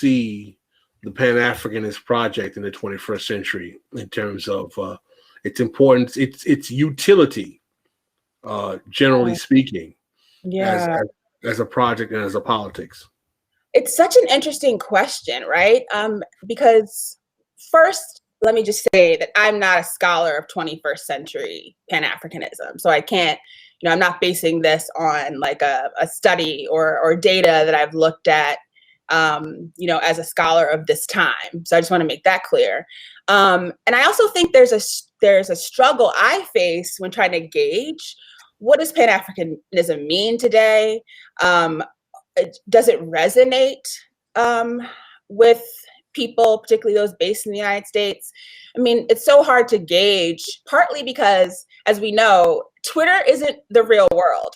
see the Pan Africanist project in the 21st century in terms of its importance, its utility, generally speaking, as a project and as a politics? It's such an interesting question, right? Because first, let me just say that I'm not a scholar of 21st century Pan-Africanism. So I can't, I'm not basing this on like a study or data that I've looked at, as a scholar of this time. So I just want to make that clear. And I also think there's a struggle I face when trying to gauge what does Pan-Africanism mean today? Does it resonate with people, particularly those based in the United States? I mean, it's so hard to gauge, partly because, as we know, Twitter isn't the real world.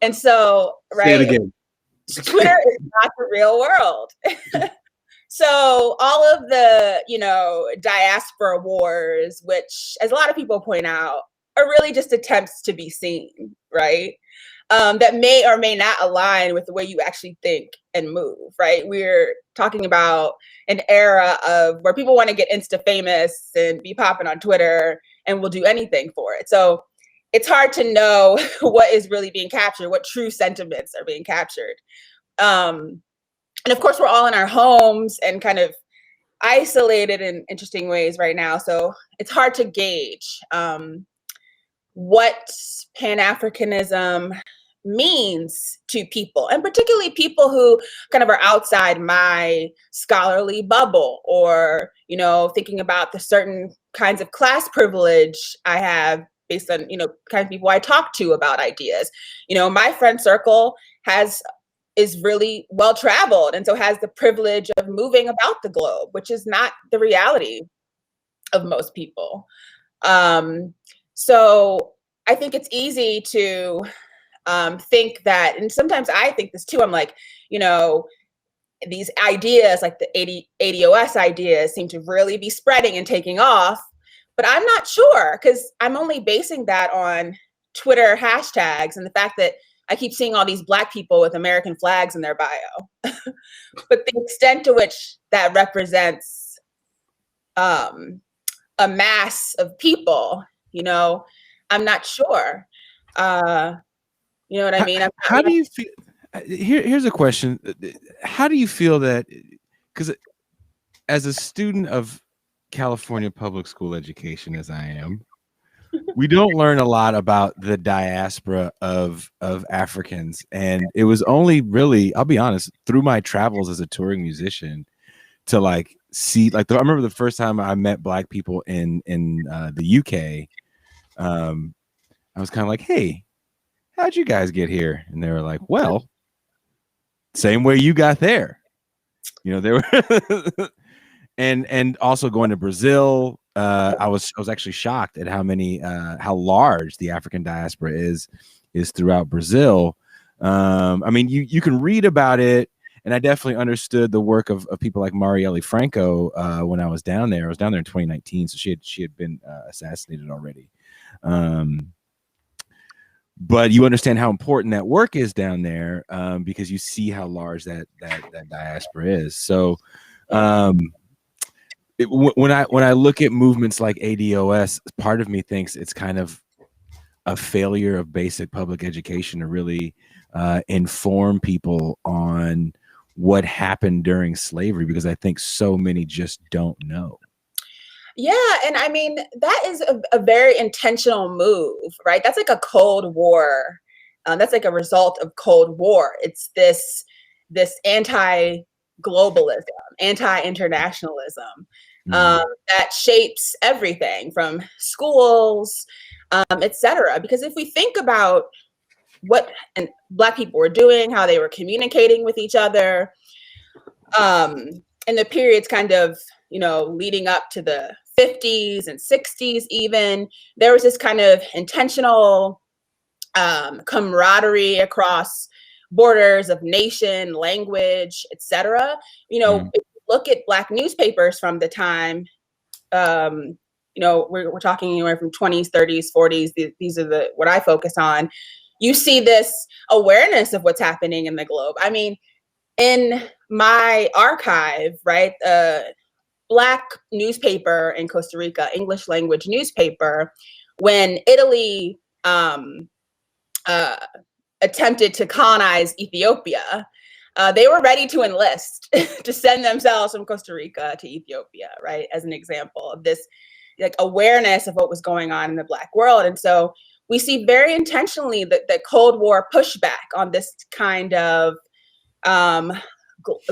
And so, right, say it again. Twitter is not the real world. So all of the, diaspora wars, which, as a lot of people point out, are really just attempts to be seen, right? That may or may not align with the way you actually think and move, right? We're talking about an era of where people want to get Insta famous and be popping on Twitter and will do anything for it. So it's hard to know what is really being captured, what true sentiments are being captured. And of course, we're all in our homes and kind of isolated in interesting ways right now. So it's hard to gauge what Pan-Africanism means to people, and particularly people who kind of are outside my scholarly bubble, or, thinking about the certain kinds of class privilege I have based on, kind of people I talk to about ideas. My friend circle is really well traveled, and so has the privilege of moving about the globe, which is not the reality of most people. So I think it's easy to think that, and sometimes I think this too, I'm like, these ideas like the ADOS ideas seem to really be spreading and taking off, but I'm not sure, because I'm only basing that on Twitter hashtags and the fact that I keep seeing all these Black people with American flags in their bio. But the extent to which that represents a mass of people, I'm not sure. You know what I mean? How do you feel? Here's a question. How do you feel that, because as a student of California public school education, as I am, we don't learn a lot about the diaspora of Africans. And it was only really, I'll be honest, through my travels as a touring musician to see, I remember the first time I met Black people in the UK, I was kind of like, hey, how'd you guys get here? And they were like, well, same way you got there. They were and also going to Brazil. I was actually shocked at how large the African diaspora is throughout Brazil. I mean, you can read about it, and I definitely understood the work of people like Marielle Franco when I was down there. I was down there in 2019, so she had been assassinated already. But you understand how important that work is down there because you see how large that diaspora is. So. When I look at movements like ADOS, part of me thinks it's kind of a failure of basic public education to really inform people on what happened during slavery, because I think so many just don't know. Yeah, and I mean, that is a very intentional move, right? That's like a Cold War. That's like a result of Cold War. It's this anti-globalism, anti-internationalism that shapes everything from schools, etc. Because if we think about what Black people were doing, how they were communicating with each other, in the periods kind of, leading up to the 50s and 60s even, there was this kind of intentional camaraderie across borders of nation, language, etc. If you look at Black newspapers from the time, we're talking anywhere from 20s, 30s, 40s. These are what I focus on. You see this awareness of what's happening in the globe. I mean, in my archive, right, Black newspaper in Costa Rica, English language newspaper, when Italy attempted to colonize Ethiopia, they were ready to enlist to send themselves from Costa Rica to Ethiopia, right? As an example of this like awareness of what was going on in the Black world. And so we see very intentionally the Cold War pushback on this kind of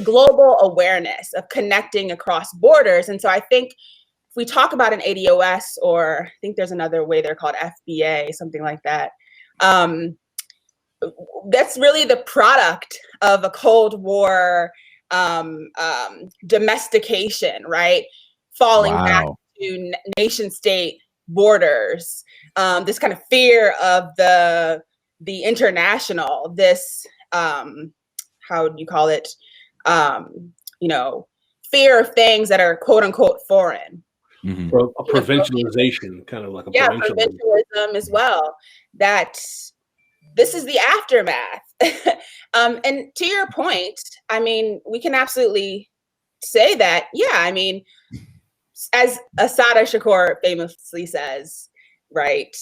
global awareness of connecting across borders. And so I think if we talk about an ADOS, or I think there's another way they're called FBA, something like that, that's really the product of a Cold War domestication, right? Falling back to nation state borders, this kind of fear of the international, this how do you call it? You know, fear of things that are quote unquote foreign. Mm-hmm. A provincialization, kind of like a provincialism as well. That this is the aftermath. And to your point, I mean, we can absolutely say that, yeah, I mean, as Assata Shakur famously says, right,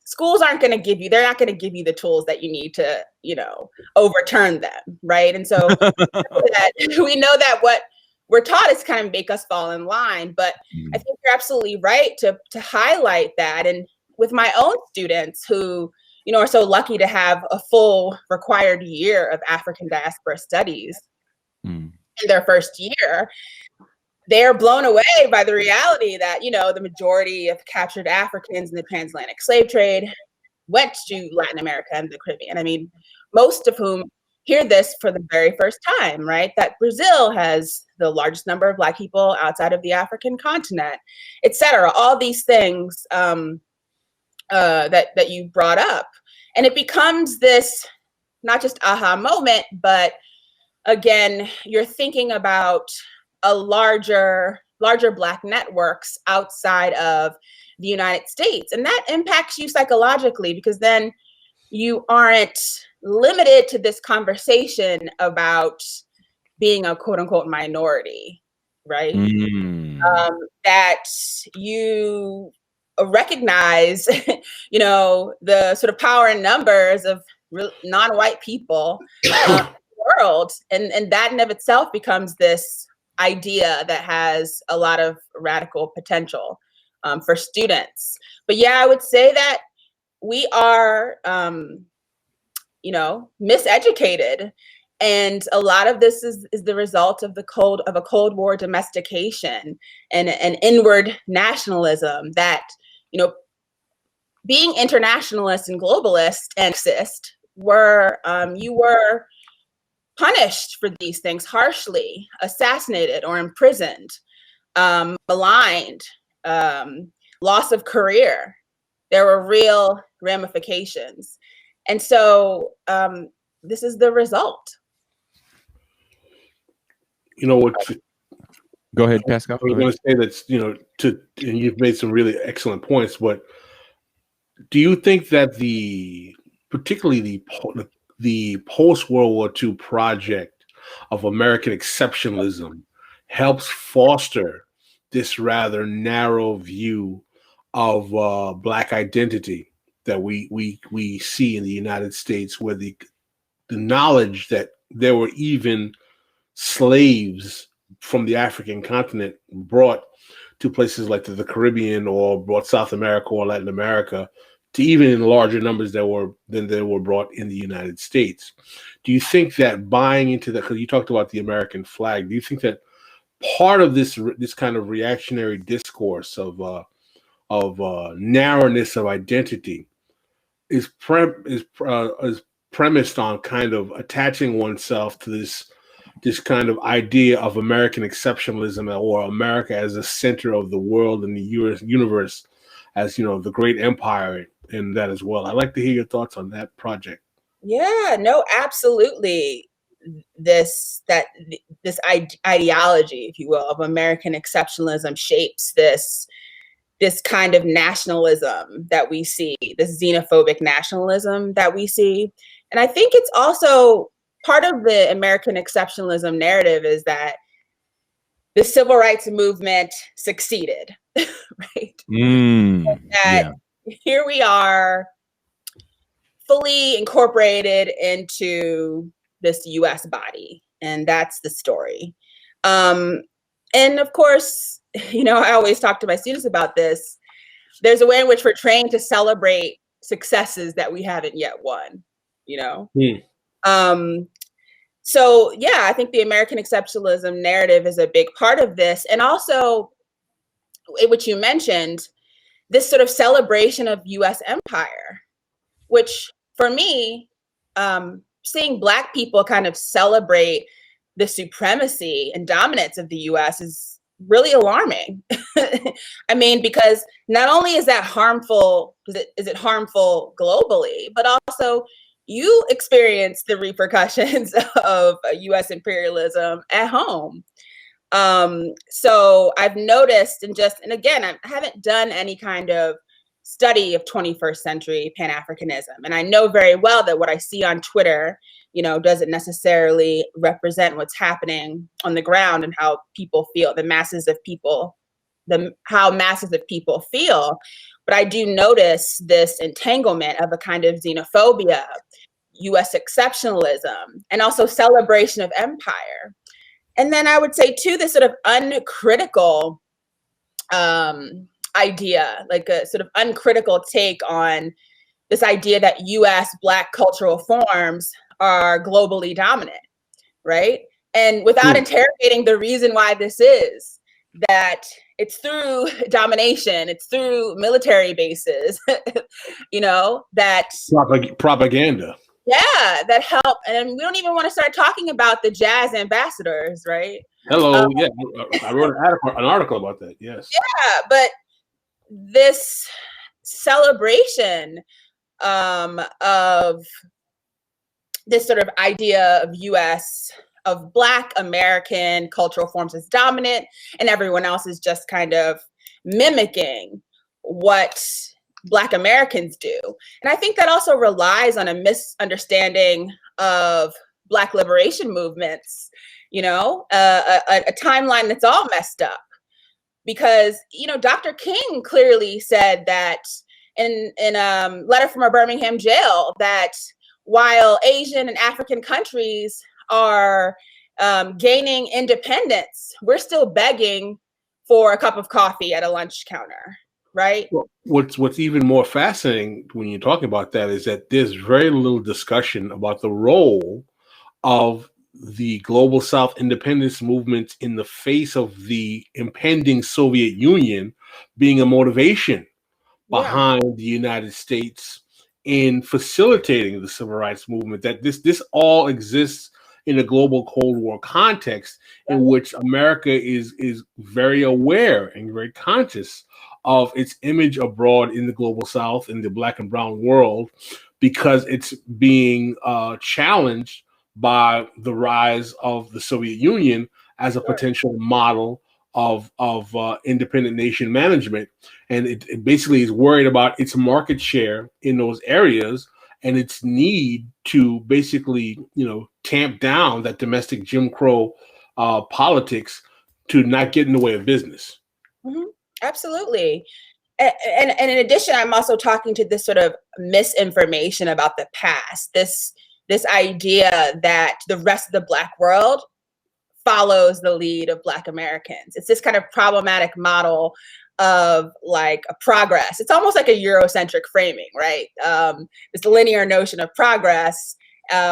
schools aren't going to give you, they're not going to give you the tools that you need to, you know, overturn them, right? And so we know that what we're taught is kind of make us fall in line, but I think you're absolutely right to highlight that. And with my own students who, you know, are so lucky to have a full required year of African Diaspora Studies in their first year, they're blown away by the reality that, you know, the majority of captured Africans in the transatlantic slave trade went to Latin America and the Caribbean. I mean, most of whom hear this for the very first time, right? That Brazil has the largest number of Black people outside of the African continent, et cetera. All these things that you brought up. And it becomes this, not just aha moment, but again, you're thinking about a larger Black networks outside of the United States. And that impacts you psychologically, because then you aren't limited to this conversation about being a quote unquote minority, right? That you recognize, you know, the sort of power and numbers of non-white people in the world. And that in of itself becomes this idea that has a lot of radical potential for students. But yeah, I would say that we are, you know, miseducated. And a lot of this is the result of a Cold War domestication and an inward nationalism that, you know, being internationalist and globalist and Marxist were, you were punished for these things harshly, assassinated or imprisoned, maligned, loss of career. There were real ramifications. And so this is the result. You know what? Go ahead, Pascal. I was going to say that, you know, and you've made some really excellent points, but do you think that particularly the post-World War II project of American exceptionalism helps foster this rather narrow view of Black identity that we see in the United States, where the knowledge that there were even slaves from the African continent brought to places like the Caribbean, or brought South America or Latin America, to even in larger numbers than they were brought in the United States. Do you think that buying into that, because you talked about the American flag, do you think that part of this kind of reactionary discourse of narrowness of identity is premised on kind of attaching oneself to this kind of idea of American exceptionalism, or America as the center of the world and the universe, as, you know, the great empire in that as well? I'd like to hear your thoughts on that project. Yeah, no, absolutely. This ideology, if you will, of American exceptionalism shapes this kind of nationalism that we see, this xenophobic nationalism that we see. And I think it's also part of the American exceptionalism narrative is that the civil rights movement succeeded, right? That here we are, fully incorporated into this US body, and that's the story. And of course, you know, I always talk to my students about this. There's a way in which we're trained to celebrate successes that we haven't yet won, you know? So yeah, I think the American exceptionalism narrative is a big part of this. And also, which you mentioned, this sort of celebration of US empire, which for me, seeing Black people kind of celebrate the supremacy and dominance of the US is really alarming. I mean, because not only is that harmful, is it harmful globally, but also you experience the repercussions of US imperialism at home. So I've noticed, and again, I haven't done any kind of study of 21st century Pan Africanism. And I know very well that what I see on Twitter, you know, doesn't necessarily represent what's happening on the ground and how people feel, how masses of people feel. But I do notice this entanglement of a kind of xenophobia, US exceptionalism, and also celebration of empire. And then I would say too, this sort of uncritical idea, like a sort of uncritical take on this idea that US Black cultural forms are globally dominant, right? And without interrogating the reason why this is, that it's through domination, it's through military bases, you know, that propaganda. Yeah, that help. And we don't even want to start talking about the jazz ambassadors, right? Hello, yeah, I wrote an article about that, yes. Yeah, but this celebration of this sort of idea of US, of Black American cultural forms as dominant, and everyone else is just kind of mimicking what Black Americans do. And I think that also relies on a misunderstanding of Black liberation movements, you know, a timeline that's all messed up. Because, you know, Dr. King clearly said that in a letter from a Birmingham jail, that while Asian and African countries are gaining independence, we're still begging for a cup of coffee at a lunch counter. Right. Well, what's even more fascinating when you're talking about that is that there's very little discussion about the role of the global South independence movement in the face of the impending Soviet Union being a motivation behind the United States in facilitating the civil rights movement. That this all exists in a global Cold War context in which America is very aware and very conscious of its image abroad in the global South, in the Black and brown world, because it's being challenged by the rise of the Soviet Union as a potential model of independent nation management. And it basically is worried about its market share in those areas and its need to basically, you know, tamp down that domestic Jim Crow politics to not get in the way of business. Mm-hmm. Absolutely. And in addition, I'm also talking to this sort of misinformation about the past, this idea that the rest of the Black world follows the lead of Black Americans. It's this kind of problematic model of like a progress. It's almost like a Eurocentric framing, right? This linear notion of progress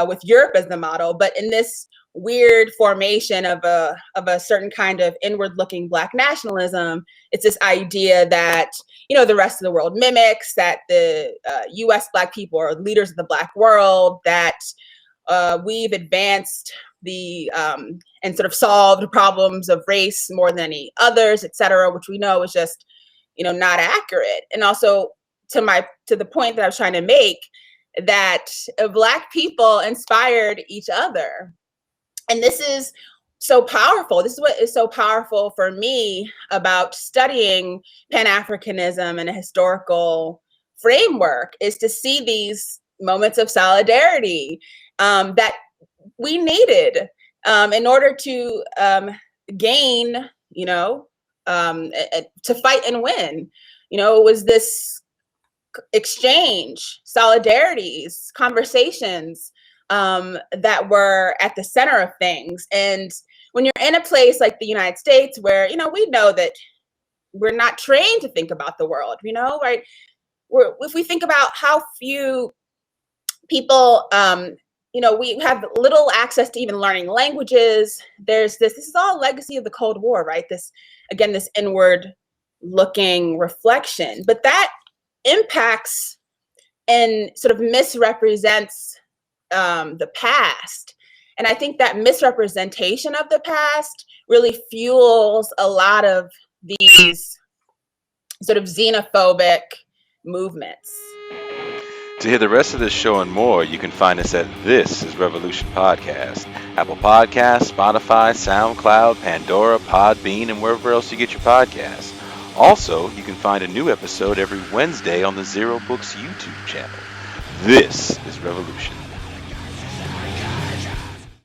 with Europe as the model, but in this weird formation of a certain kind of inward-looking Black nationalism, it's this idea that, you know, the rest of the world mimics, that the US Black people are leaders of the Black world, that we've advanced the and sort of solved problems of race more than any others, et cetera, which we know is just, you know, not accurate. And also to the point that I was trying to make, that Black people inspired each other. And this is so powerful. This is what is so powerful for me about studying Pan-Africanism in a historical framework, is to see these moments of solidarity that we needed in order to gain, to fight and win. It was this exchange, solidarities, conversations that were at the center of things. And when you're in a place like the United States, where, we know that we're not trained to think about the world, right? If we think about how few people, we have little access to even learning languages. This is all legacy of the Cold War, right? This inward looking reflection, but that impacts and sort of misrepresents the past. And I think that misrepresentation of the past really fuels a lot of these sort of xenophobic movements. To hear the rest of this show and more, you can find us at This Is Revolution Podcast, Apple Podcasts, Spotify, SoundCloud, Pandora, Podbean, and wherever else you get your podcasts. Also, you can find a new episode every Wednesday on the Zero Books YouTube channel. This is Revolution.